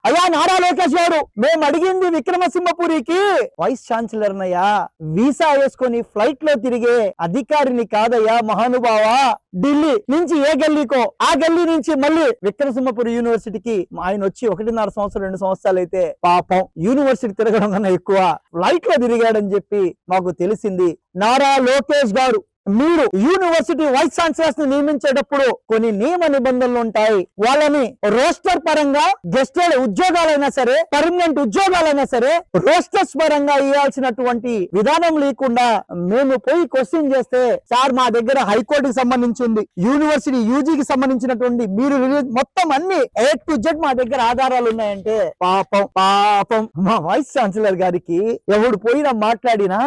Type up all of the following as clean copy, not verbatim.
అయ్యా నారా లోకేష్ గారు, మేము అడిగింది విక్రమసింహపురికి వైస్ ఛాన్సలర్ నయ్యా, వీసా వేసుకొని ఫ్లైట్ లో తిరిగే అధికారిని కాదయ్యా మహానుభావా. ఢిల్లీ నుంచి ఏ గల్లీకో, ఆ గల్లీ నుంచి మళ్ళీ విక్రమసింహపురి యూనివర్సిటీకి ఆయన వచ్చి 1.5 సంవత్సరం 2 సంవత్సరాలు అయితే పాపం యూనివర్సిటీ తిరగడం కన్నా ఎక్కువ ఫ్లైట్ లో తిరిగాడని చెప్పి మాకు తెలిసింది. నారా లోకేష్ గారు, మీరు యూనివర్సిటీ వైస్ ఛాన్సలర్స్ ని నియమించేటప్పుడు కొన్ని నియమ నిబంధనలు ఉంటాయి. వాళ్ళని రోస్టర్ పరంగా, గెస్టెడ్ ఉద్యోగాలైనా సరే, పర్మనెంట్ ఉద్యోగాలైనా సరే రోస్టర్స్ పరంగా ఇవ్వాల్సినటువంటి విధానం లేకుండా మేము పోయి క్వశ్చన్ చేస్తే, సార్ మా దగ్గర హైకోర్టుకి సంబంధించింది, యూనివర్సిటీ యూజీకి సంబంధించినటువంటి మీరు మొత్తం అన్ని A to Z మా దగ్గర ఆధారాలు ఉన్నాయంటే పాపం మా వైస్ ఛాన్సలర్ గారికి ఎవడు పోయినా మాట్లాడినా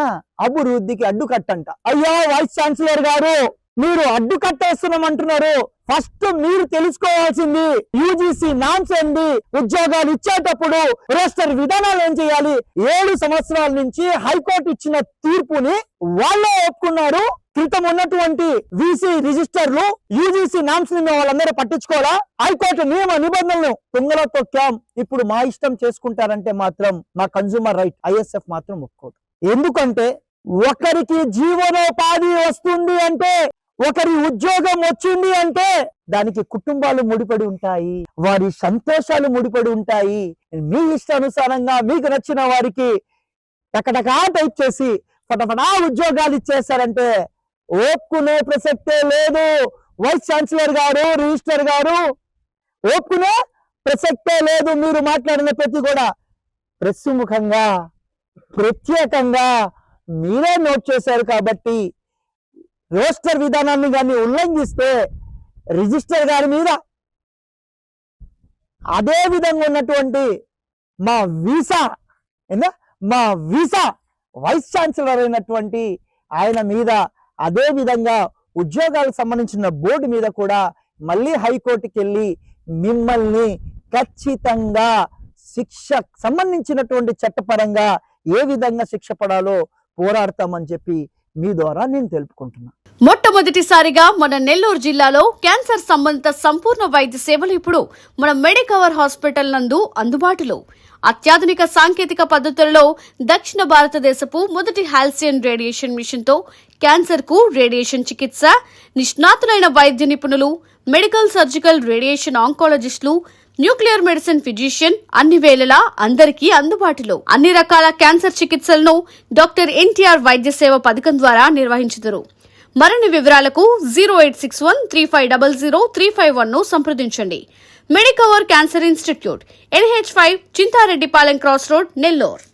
అభివృద్ధికి అడ్డుకట్టంట. అయ్యా వైస్ ఛాన్సలర్ గారు, మీరు అడ్డుకట్టేస్తున్నామంటున్నారు. ఫస్ట్ మీరు తెలుసుకోవాల్సింది యూజీసీ నామ్స్ ఏంది, ఉద్యోగాలు ఇచ్చేటప్పుడు రోస్టర్ విధానాలు ఏం చేయాలి. 7 సంవత్సరాల నుంచి హైకోర్టు ఇచ్చిన తీర్పుని వాళ్ళే ఒప్పుకున్నారు. క్రితం ఉన్నటువంటి వీసీ రిజిస్టర్లు, యూజీసీ నామ్స్ ని వాళ్ళందరూ పట్టించుకోవాలా? హైకోర్టు నియమ నిబంధనలు తుంగలో తొక్కాం, ఇప్పుడు మా ఇష్టం చేసుకుంటారంటే మాత్రం మా కన్జ్యూమర్ రైట్ ISF మాత్రం ఒప్పుకోదు. ఎందుకంటే ఒకరికి జీవనోపాధి వస్తుంది అంటే, ఒకరి ఉద్యోగం వచ్చింది అంటే దానికి కుటుంబాలు ముడిపడి ఉంటాయి, వారి సంతోషాలు ముడిపడి ఉంటాయి. మీ ఇష్టానుసారంగా మీకు నచ్చిన వారికి టకటకా టైప్ చేసి ఫటఫటా ఉద్యోగాలు ఇచ్చేస్తారంటే ఒప్పుకునే ప్రసక్తే లేదు. వైస్ ఛాన్సలర్ గారు, రిజిస్టర్ గారు, ఒప్పుకునే ప్రసక్తే లేదు. మీరు మాట్లాడిన ప్రతి కూడా ప్రెస్ ముఖంగా ప్రత్యేకంగా మీరే నోట్ చేశారు. కాబట్టి రోస్టర్ విధానాన్ని కానీ ఉల్లంఘిస్తే రిజిస్టర్ గారి మీద, అదే విధంగా ఉన్నటువంటి మా వీసా వైస్ ఛాన్సలర్ అయినటువంటి ఆయన మీద, అదే విధంగా ఉద్యోగాలకు సంబంధించిన బోర్డు మీద కూడా మళ్ళీ హైకోర్టుకి వెళ్ళి మిమ్మల్ని ఖచ్చితంగా శిక్ష సంబంధించినటువంటి చట్టపరంగా ఏ విధంగా శిక్ష పడాలో పోరాడతామని చెప్పి మీ ద్వారా నేను తెలుపుకుంటున్నా. మొట్టమొదటిసారిగా మన నెల్లూరు జిల్లాలో క్యాన్సర్ సంబంధిత సంపూర్ణ వైద్య సేవలు ఇప్పుడు మన మెడికవర్ హాస్పిటల్ నందు అందుబాటులో. అత్యాధునిక సాంకేతిక పద్ధతులలో దక్షిణ భారతదేశపు మొదటి హాల్సియన్ రేడియేషన్ మిషన్ తో క్యాన్సర్ కు రేడియేషన్ చికిత్స, నిష్ణాతులైన వైద్య నిపుణులు, మెడికల్ సర్జికల్ రేడియేషన్ ఆంకాలజిస్టులు, న్యూక్లియర్ మెడిసిన్ ఫిజిషియన్ అన్ని వేళలా అందరికీ అందుబాటులో. అన్ని రకాల క్యాన్సర్ చికిత్సలను డాక్టర్ NTR వైద్య సేవ పథకం ద్వారా నిర్వహించుదురు. మరిన్ని వివరాలకు 086135003551 ను సంప్రదించండి. Medicover cancer institute, NH5, Chintareddypalem cross road, Nellore.